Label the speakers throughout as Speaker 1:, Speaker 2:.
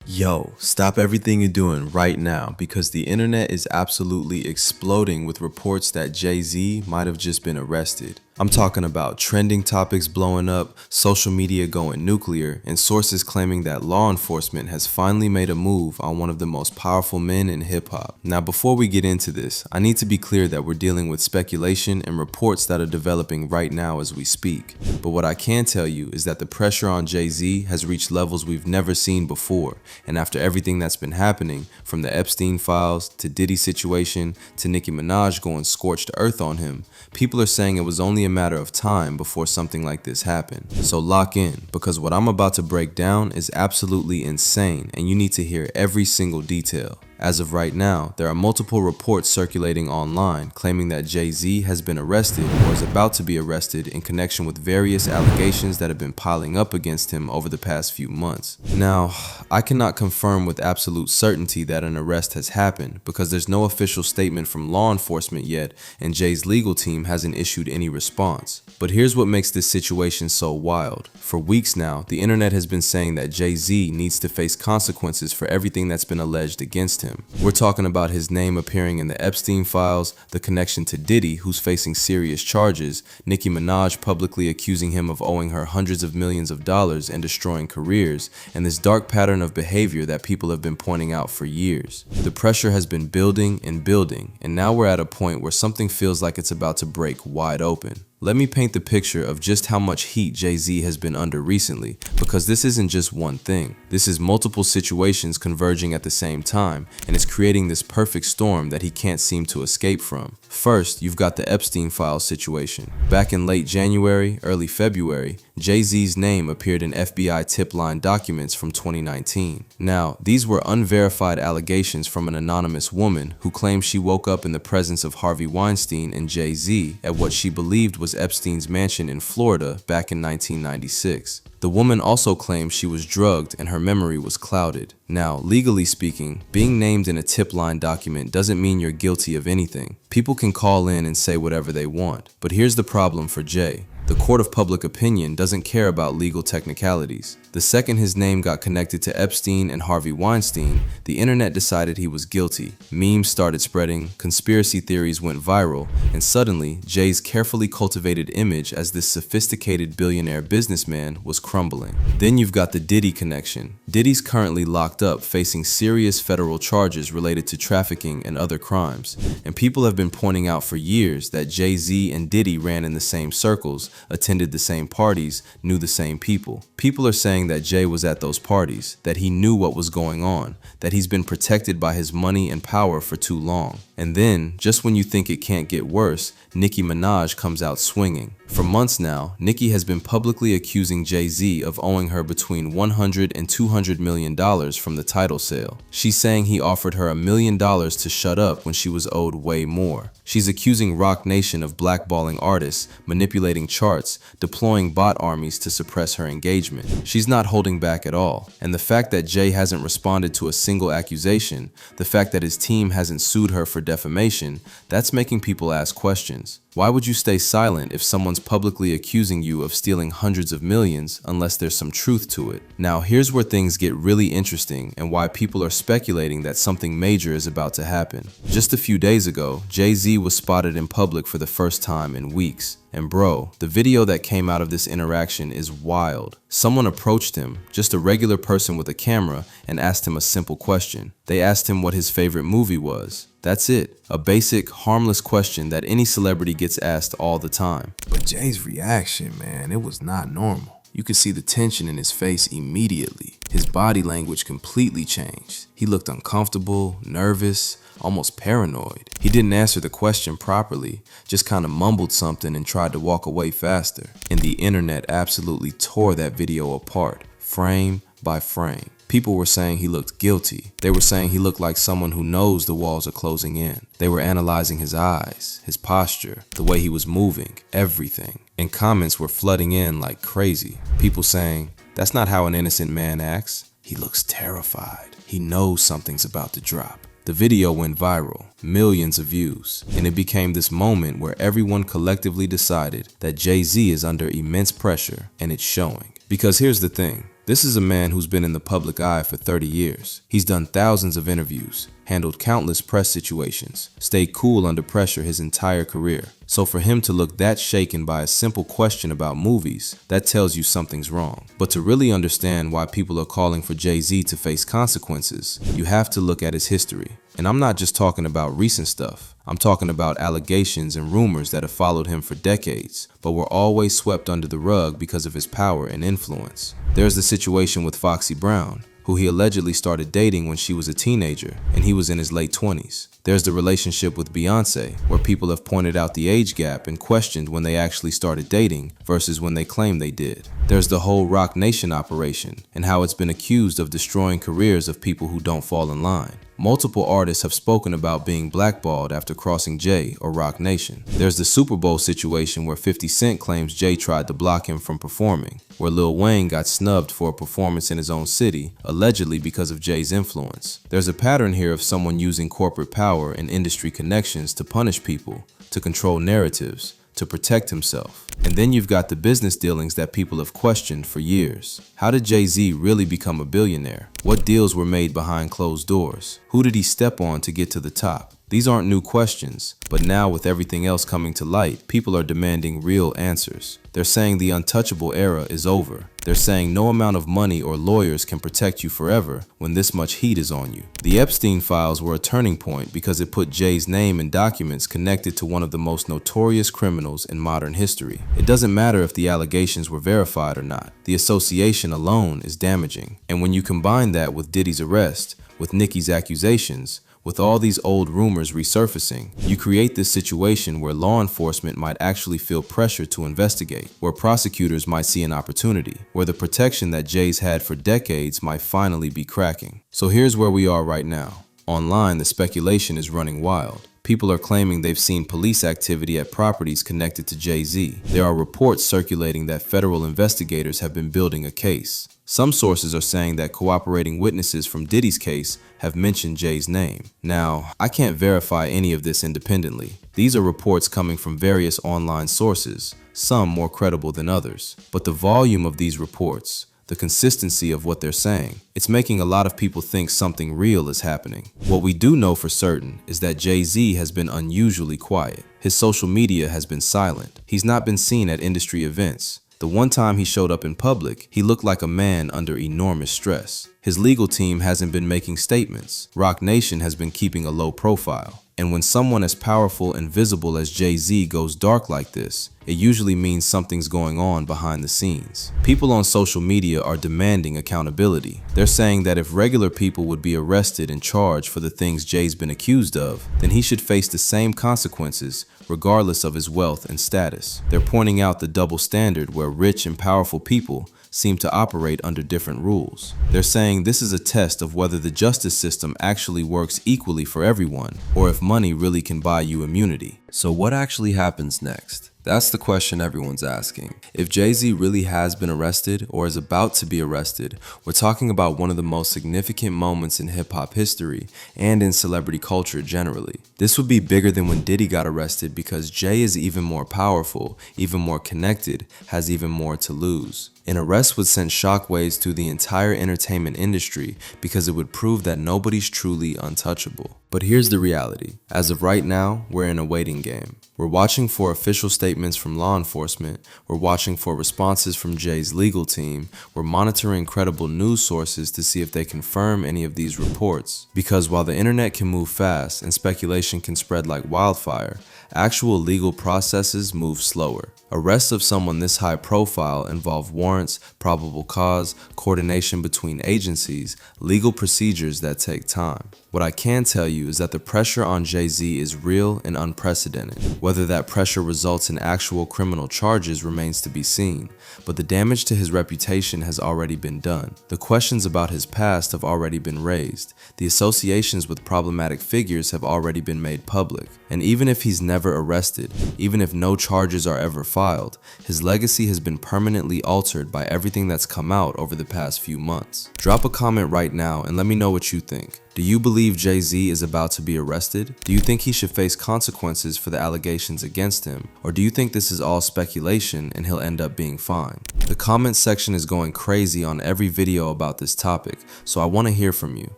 Speaker 1: Yo, stop everything you're doing right now because the internet is absolutely exploding with reports that Jay-Z might have just been arrested. I'm talking about trending topics blowing up, social media going nuclear, and sources claiming that law enforcement has finally made a move on one of the most powerful men in hip-hop. Now, before we get into this, I need to be clear that we're dealing with speculation and reports that are developing right now as we speak. But what I can tell you is that the pressure on Jay-Z has reached levels we've never seen before, and after everything that's been happening, from the Epstein files to Diddy situation to Nicki Minaj going scorched earth on him, people are saying it was only a matter of time before something like this happened. So lock in, because what I'm about to break down is absolutely insane and you need to hear every single detail. As of right now, there are multiple reports circulating online claiming that Jay-Z has been arrested or is about to be arrested in connection with various allegations that have been piling up against him over the past few months. Now, I cannot confirm with absolute certainty that an arrest has happened because there's no official statement from law enforcement yet and Jay's legal team hasn't issued any response. But here's what makes this situation so wild. For weeks now, the internet has been saying that Jay-Z needs to face consequences for everything that's been alleged against him. We're talking about his name appearing in the Epstein files, the connection to Diddy, who's facing serious charges, Nicki Minaj publicly accusing him of owing her hundreds of millions of dollars and destroying careers, and this dark pattern of behavior that people have been pointing out for years. The pressure has been building and building, and now we're at a point where something feels like it's about to break wide open. Let me paint the picture of just how much heat Jay-Z has been under recently, because this isn't just one thing. This is multiple situations converging at the same time, and it's creating this perfect storm that he can't seem to escape from. First, you've got the Epstein files situation. Back in late January, early February, Jay-Z's name appeared in FBI tip line documents from 2019. Now, these were unverified allegations from an anonymous woman who claimed she woke up in the presence of Harvey Weinstein and Jay-Z at what she believed was Epstein's mansion in Florida back in 1996. The woman also claimed she was drugged and her memory was clouded. Now, legally speaking, being named in a tip line document doesn't mean you're guilty of anything. People can call in and say whatever they want. But here's the problem for Jay. The court of public opinion doesn't care about legal technicalities. The second his name got connected to Epstein and Harvey Weinstein, the internet decided he was guilty. Memes started spreading, conspiracy theories went viral, and suddenly, Jay's carefully cultivated image as this sophisticated billionaire businessman was crumbling. Then you've got the Diddy connection. Diddy's currently locked up facing serious federal charges related to trafficking and other crimes, and people have been pointing out for years that Jay-Z and Diddy ran in the same circles, attended the same parties, knew the same people. People are saying that Jay was at those parties, that he knew what was going on, that he's been protected by his money and power for too long. And then, just when you think it can't get worse, Nicki Minaj comes out swinging. For months now, Nicki has been publicly accusing Jay-Z of owing her between $100 and $200 million from the title sale. She's saying he offered her $1 million to shut up when she was owed way more. She's accusing Roc Nation of blackballing artists, manipulating charts, deploying bot armies to suppress her engagement. She's not holding back at all. And the fact that Jay hasn't responded to a single accusation, the fact that his team hasn't sued her for defamation, that's making people ask questions. Why would you stay silent if someone's publicly accusing you of stealing hundreds of millions unless there's some truth to it? Now, here's where things get really interesting and why people are speculating that something major is about to happen. Just a few days ago, Jay-Z was spotted in public for the first time in weeks. And bro, the video that came out of this interaction is wild. Someone approached him, just a regular person with a camera, and asked him a simple question. They asked him what his favorite movie was. That's it. A basic, harmless question that any celebrity gets asked all the time.
Speaker 2: But Jay's reaction, man, it was not normal.
Speaker 1: You could see the tension in his face immediately. His body language completely changed. He looked uncomfortable, nervous, almost paranoid. He didn't answer the question properly, just kind of mumbled something and tried to walk away faster. And the internet absolutely tore that video apart, frame by frame. People were saying he looked guilty. They were saying he looked like someone who knows the walls are closing in. They were analyzing his eyes, his posture, the way he was moving, everything. And comments were flooding in like crazy. People saying, "That's not how an innocent man acts. He looks terrified. He knows something's about to drop." The video went viral, millions of views, and it became this moment where everyone collectively decided that Jay-Z is under immense pressure, and it's showing. Because here's the thing, This is a man who's been in the public eye for 30 years. He's done thousands of interviews, handled countless press situations, stayed cool under pressure his entire career. So for him to look that shaken by a simple question about movies, that tells you something's wrong. But to really understand why people are calling for Jay-Z to face consequences, you have to look at his history. And I'm not just talking about recent stuff. I'm talking about allegations and rumors that have followed him for decades, but were always swept under the rug because of his power and influence. There's the situation with Foxy Brown, who he allegedly started dating when she was a teenager and he was in his late 20s. There's the relationship with Beyonce, where people have pointed out the age gap and questioned when they actually started dating versus when they claim they did. There's the whole Roc Nation operation and how it's been accused of destroying careers of people who don't fall in line. Multiple artists have spoken about being blackballed after crossing Jay or Roc Nation. There's the Super Bowl situation where 50 Cent claims Jay tried to block him from performing, where Lil Wayne got snubbed for a performance in his own city, allegedly because of Jay's influence. There's a pattern here of someone using corporate power and industry connections to punish people, to control narratives, to protect himself. And then you've got the business dealings that people have questioned for years. How did Jay-Z really become a billionaire? What deals were made behind closed doors? Who did he step on to get to the top? These aren't new questions, but now with everything else coming to light, people are demanding real answers. They're saying the untouchable era is over. They're saying no amount of money or lawyers can protect you forever when this much heat is on you. The Epstein files were a turning point because it put Jay's name in documents connected to one of the most notorious criminals in modern history. It doesn't matter if the allegations were verified or not. The association alone is damaging. And when you combine that with Diddy's arrest, with Nicki's accusations, with all these old rumors resurfacing, you create this situation where law enforcement might actually feel pressure to investigate, where prosecutors might see an opportunity, where the protection that Jay's had for decades might finally be cracking. So here's where we are right now. Online, the speculation is running wild. People are claiming they've seen police activity at properties connected to Jay-Z. There are reports circulating that federal investigators have been building a case. Some sources are saying that cooperating witnesses from Diddy's case have mentioned Jay's name. Now, I can't verify any of this independently. These are reports coming from various online sources, some more credible than others. But the volume of these reports, the consistency of what they're saying, it's making a lot of people think something real is happening. What we do know for certain is that Jay-Z has been unusually quiet. His social media has been silent. He's not been seen at industry events. The one time he showed up in public, he looked like a man under enormous stress. His legal team hasn't been making statements. Roc Nation has been keeping a low profile. And when someone as powerful and visible as Jay-Z goes dark like this, it usually means something's going on behind the scenes. People on social media are demanding accountability. They're saying that if regular people would be arrested and charged for the things Jay's been accused of, then he should face the same consequences regardless of his wealth and status. They're pointing out the double standard where rich and powerful people seem to operate under different rules. They're saying this is a test of whether the justice system actually works equally for everyone, or if money really can buy you immunity.
Speaker 3: So what actually happens next? That's the question everyone's asking. If Jay-Z really has been arrested or is about to be arrested, we're talking about one of the most significant moments in hip-hop history and in celebrity culture generally. This would be bigger than when Diddy got arrested because Jay is even more powerful, even more connected, has even more to lose. An arrest would send shockwaves through the entire entertainment industry because it would prove that nobody's truly untouchable. But here's the reality. As of right now, we're in a waiting game. We're watching for official statements from law enforcement. We're watching for responses from Jay's legal team. We're monitoring credible news sources to see if they confirm any of these reports. Because while the internet can move fast and speculation can spread like wildfire, actual legal processes move slower. Arrests of someone this high profile involve warrants, probable cause, coordination between agencies, legal procedures that take time. What I can tell you is that the pressure on Jay-Z is real and unprecedented. Whether that pressure results in actual criminal charges remains to be seen, but the damage to his reputation has already been done. The questions about his past have already been raised. The associations with problematic figures have already been made public. And even if he's never arrested, even if no charges are ever filed, his legacy has been permanently altered by everything that's come out over the past few months. Drop a comment right now and let me know what you think. Do you believe Jay-Z is about to be arrested? Do you think he should face consequences for the allegations against him? Or do you think this is all speculation and he'll end up being fine? The comment section is going crazy on every video about this topic, so I want to hear from you.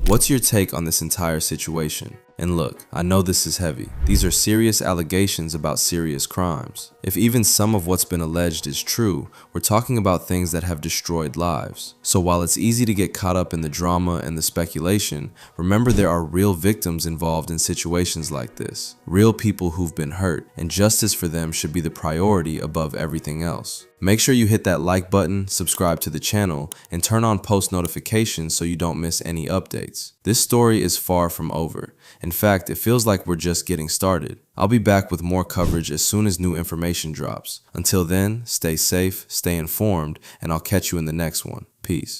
Speaker 3: What's your take on this entire situation? And look, I know this is heavy. These are serious allegations about serious crimes. If even some of what's been alleged is true, we're talking about things that have destroyed lives. So while it's easy to get caught up in the drama and the speculation, remember there are real victims involved in situations like this. Real people who've been hurt, and justice for them should be the priority above everything else. Make sure you hit that like button, subscribe to the channel, and turn on post notifications so you don't miss any updates. This story is far from over. In fact, it feels like we're just getting started. I'll be back with more coverage as soon as new information drops. Until then, stay safe, stay informed, and I'll catch you in the next one. Peace.